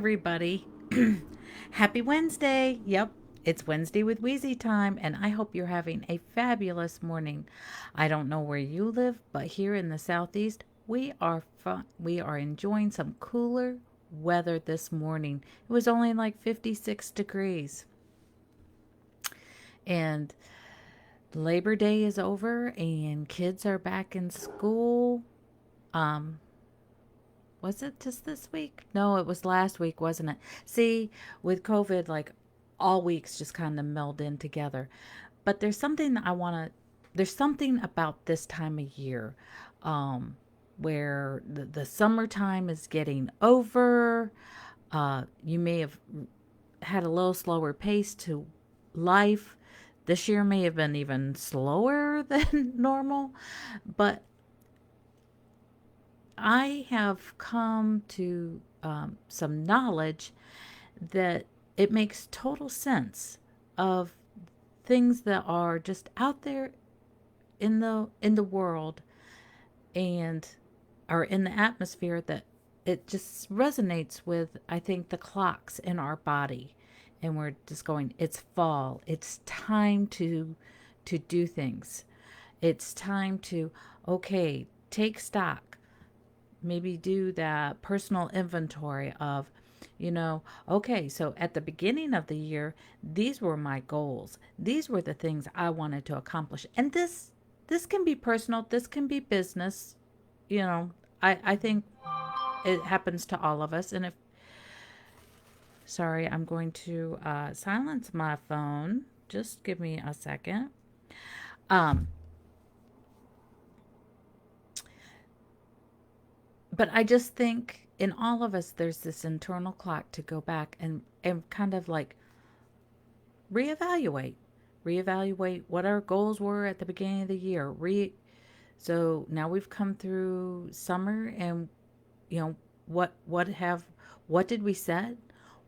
Everybody. Happy Wednesday. Yep, it's Wednesday with Wheezy time, and I hope you're having a fabulous morning. I don't know where you live, but here in the Southeast, we are enjoying some cooler weather this morning. It was only like 56 degrees. And Labor Day is over and kids are back in school. Um Was it just this week? No, it was last week, wasn't it? See, with COVID, like all weeks just kind of meld in together. But there's something about this time of year um, where the summertime is getting over. You may have had a little slower pace to life. This year may have been even slower than normal, but I have come to some knowledge that it makes total sense of things that are just out there in the world and are in the atmosphere that it just resonates with, I think, the clocks in our body. And we're just going, it's fall, it's time to do things, it's time to, okay, take stock, maybe do that personal inventory of, okay, so at the beginning of the year, these were my goals. These were the things I wanted to accomplish. And this can be personal, this can be business, you know. I think it happens to all of us. And if sorry, I'm going to silence my phone. Just give me a second. Um but I just think in all of us there's this internal clock to go back and kind of like reevaluate reevaluate what our goals were at the beginning of the year. So now we've come through summer, and you know what did we set,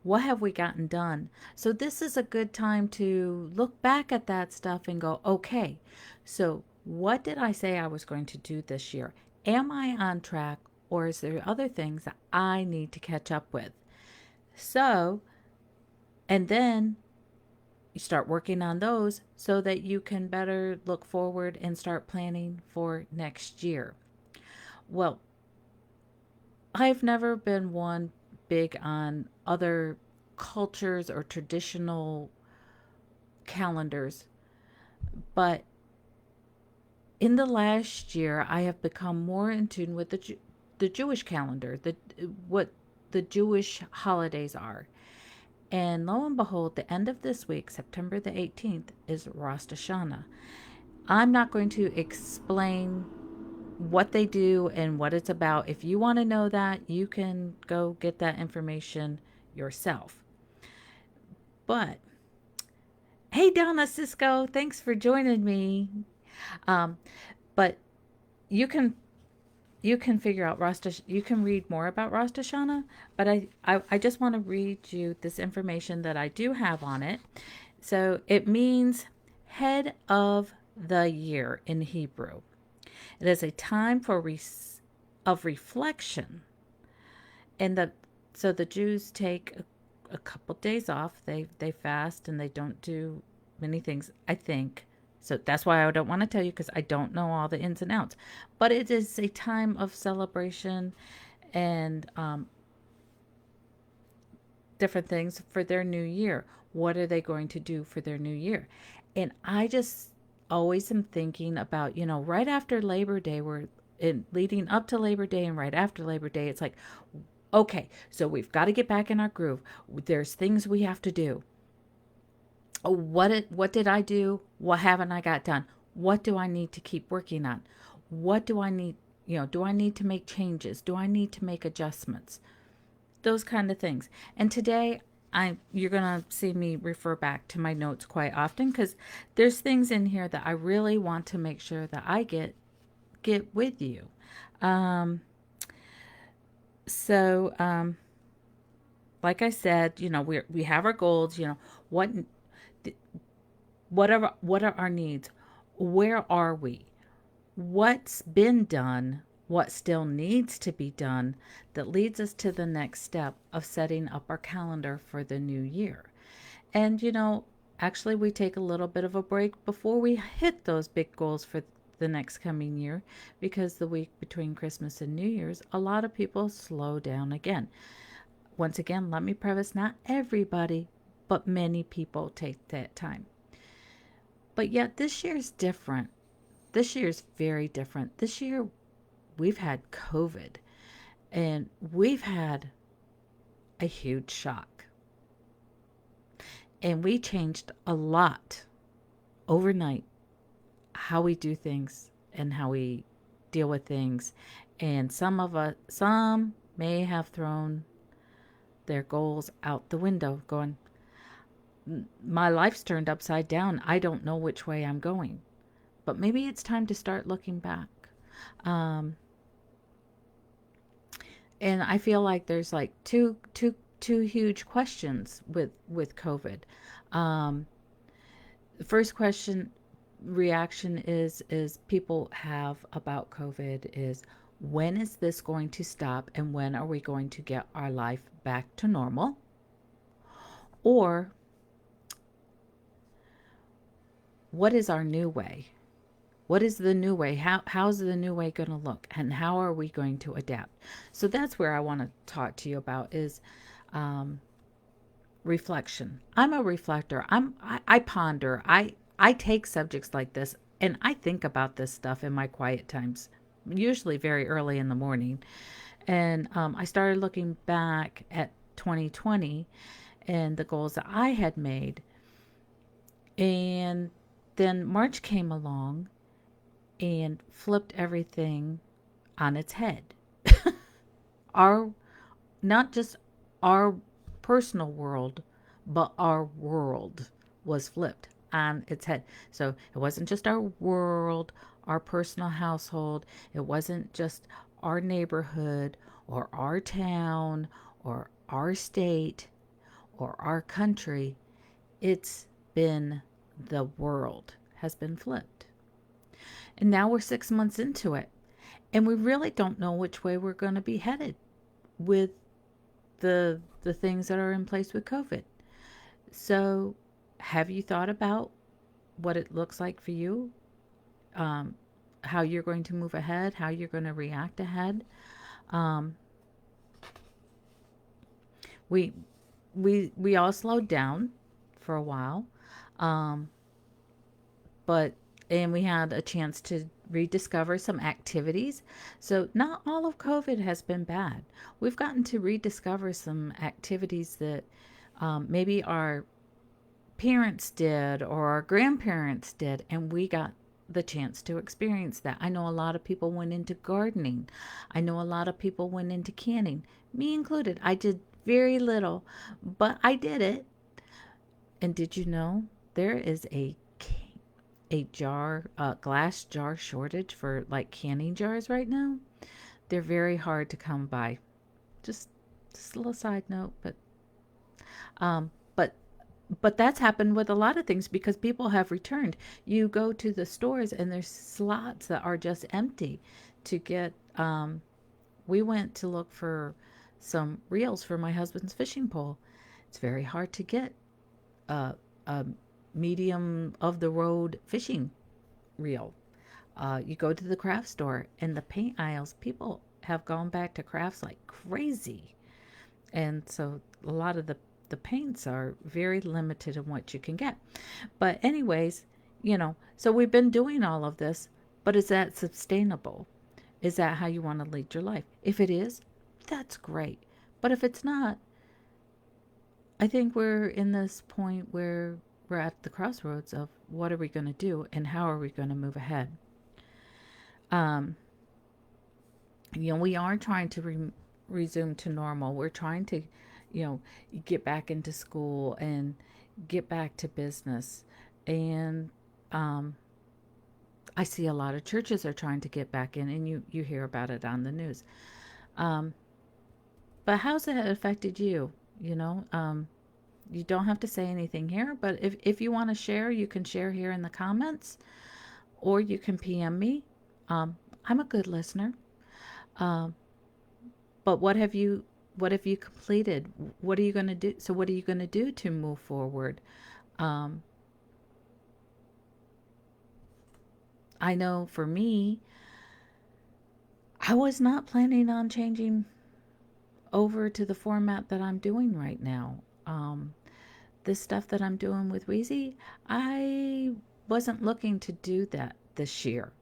what have we gotten done. So this is a good time to look back at that stuff and go, okay, so what did I say I was going to do this year? Am I on track, or is there other things that I need to catch up with? So, and then you start working on those so that you can better look forward and start planning for next year. Well, I've never been one big on other cultures or traditional calendars, but in the last year, I have become more in tune with the Jewish calendar, what the Jewish holidays are. And lo and behold, the end of this week, September the 18th, is Rosh Hashanah. I'm not going to explain what they do and what it's about. If you want to know that, you can go get that information yourself. But hey, Donna Cisco, thanks for joining me. Um, but you can figure out you can read more about Rosh Hashanah, but I just want to read you this information that I do have on it. So it means head of the year in Hebrew. It is a time of reflection, and the Jews take a couple days off. They fast and they don't do many things, I think. So that's why I don't want to tell you, because I don't know all the ins and outs. But it is a time of celebration and different things for their new year. What are they going to do for their new year? And I just always am thinking about, right after Labor Day, we're in leading up to Labor Day and right after Labor Day, it's like, okay, so we've got to get back in our groove. There's things we have to do. What did I do? What haven't I got done? What do I need to keep working on? What do I need, do I need to make changes? Do I need to make adjustments? Those kind of things. And today you're going to see me refer back to my notes quite often, because there's things in here that I really want to make sure that I get with you. Um, so, like I said, we have our goals. What what are our needs? Where are we? What's been done? what still needs to be done that leads us to the next step of setting up our calendar for the new year. And, actually, we take a little bit of a break before we hit those big goals for the next coming year because the week between Christmas and New Year's, a lot of people slow down again. Once again, let me preface not everybody, but many people take that time. But yet, this year's different. This year's very different. This year, we've had COVID and we've had a huge shock. And we changed a lot overnight how we do things and how we deal with things. And some may have thrown their goals out the window, going, my life's turned upside down. I don't know which way I'm going. But maybe it's time to start looking back. Um, and I feel like there's like two huge questions with COVID. Um, the first question reaction is people have about COVID is, when is this going to stop and when are we going to get our life back to normal? Or what is our new way? What is the new way? How's the new way going to look? And how are we going to adapt? So that's where I want to talk to you about is um, reflection. I'm a reflector. I ponder. I take subjects like this and I think about this stuff in my quiet times, usually very early in the morning. And I started looking back at 2020 and the goals that I had made. And then March came along and flipped everything on its head. Our Not just our personal world, but our world was flipped on its head. So it wasn't just our world, our personal household, it wasn't just our neighborhood or our town or our state or our country. It's been the world has been flipped. And now we're 6 months into it. And we really don't know which way we're going to be headed with the things that are in place with COVID. So, have you thought about what it looks like for you? Um, how you're going to move ahead? How you're going to react ahead? Um, we we all slowed down for a while, um, but and we had a chance to rediscover some activities. So not all of COVID has been bad. We've gotten to rediscover some activities that maybe our parents did or our grandparents did, and we got the chance to experience that. I know a lot of people went into gardening. I know a lot of people went into canning, me included. I did very little, but I did it. And did you know there is a glass jar shortage for like canning jars right now? They're very hard to come by. Just just a little side note, um but but that's happened with a lot of things because people have returned. You go to the stores and there's slots that are just empty to get we went to look for some reels for my husband's fishing pole. It's very hard to get a medium of the road fishing reel. You go to the craft store and the paint aisles, people have gone back to crafts like crazy. And so a lot of the paints are very limited in what you can get. But anyways, so we've been doing all of this, but is that sustainable? Is that how you want to lead your life? If it is, that's great. But if it's not, I think we're in this point where we're at the crossroads of what are we going to do and how are we going to move ahead. Um, we are trying to resume to normal. We're trying to, you know, get back into school and get back to business. And um, I see a lot of churches are trying to get back in, and you hear about it on the news. Um, but how's it affected you? You don't have to say anything here, but if you want to share, you can share here in the comments or you can PM me. I'm a good listener. Um, but what have you completed? What are you going to do? So what are you going to do to move forward? Um, I know for me, I was not planning on changing over to the format that I'm doing right now. This stuff that I'm doing with Wheezy, I wasn't looking to do that this year.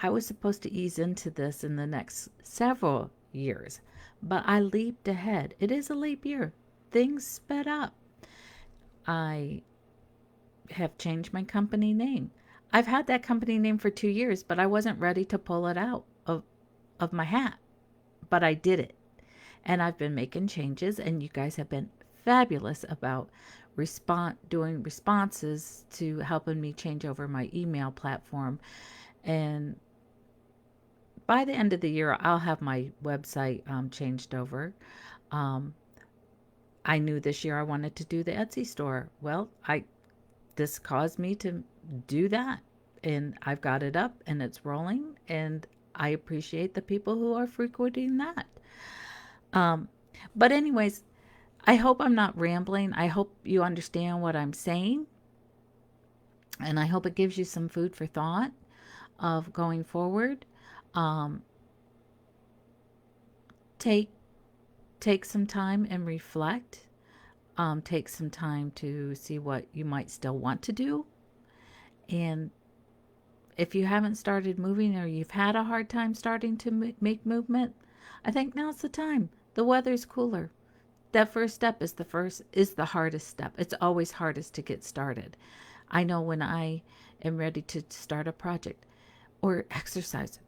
I was supposed to ease into this in the next several years, but I leaped ahead. It is a leap year. Things sped up. I have changed my company name. I've had that company name for 2 years, but I wasn't ready to pull it out of my hat. But I did it. And I've been making changes, and you guys have been fabulous about doing responses to helping me change over my email platform. And by the end of the year, I'll have my website changed over. Um, I knew this year I wanted to do the Etsy store. Well, I this caused me to do that, and I've got it up and it's rolling, and I appreciate the people who are frequenting that. Um, but anyways, I hope I'm not rambling. I hope you understand what I'm saying, and I hope it gives you some food for thought of going forward. Um, take take some time and reflect. Take some time to see what you might still want to do. And if you haven't started moving or you've had a hard time starting to make movement, I think now's the time. The weather's cooler. That first step is the hardest step. It's always hardest to get started. I know when I am ready to start a project or exercise.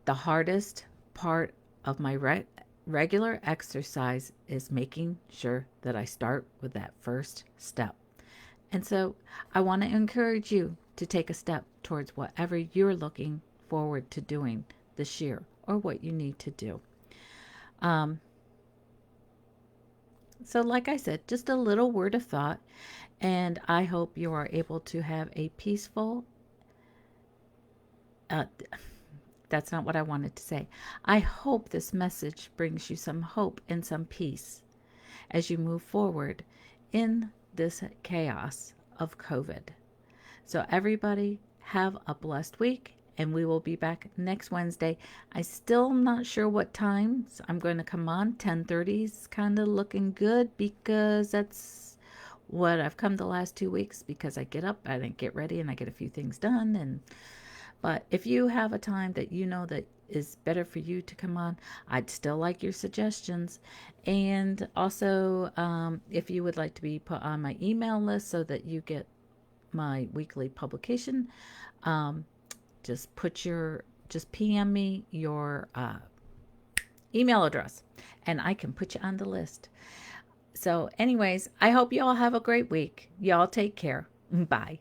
The hardest part of my regular exercise is making sure that I start with that first step. And so I want to encourage you to take a step towards whatever you're looking forward to doing this year or what you need to do. Um, so, like I said, just a little word of thought, and I hope you are able to have a peaceful, uh, that's not what I wanted to say. I hope this message brings you some hope and some peace as you move forward in this chaos of COVID. So, everybody, have a blessed week, and we will be back next Wednesday. I still am not sure what times I'm going to come on. 10:30 is kind of looking good because that's what I've come the last 2 weeks because I get up, I get ready, and I get a few things done. And but if you have a time that you know that is better for you to come on, I'd still like your suggestions. And also, if you would like to be put on my email list so that you get my weekly publication, um, just PM me your email address and I can put you on the list. So, anyways, I hope you all have a great week. Y'all take care. Bye.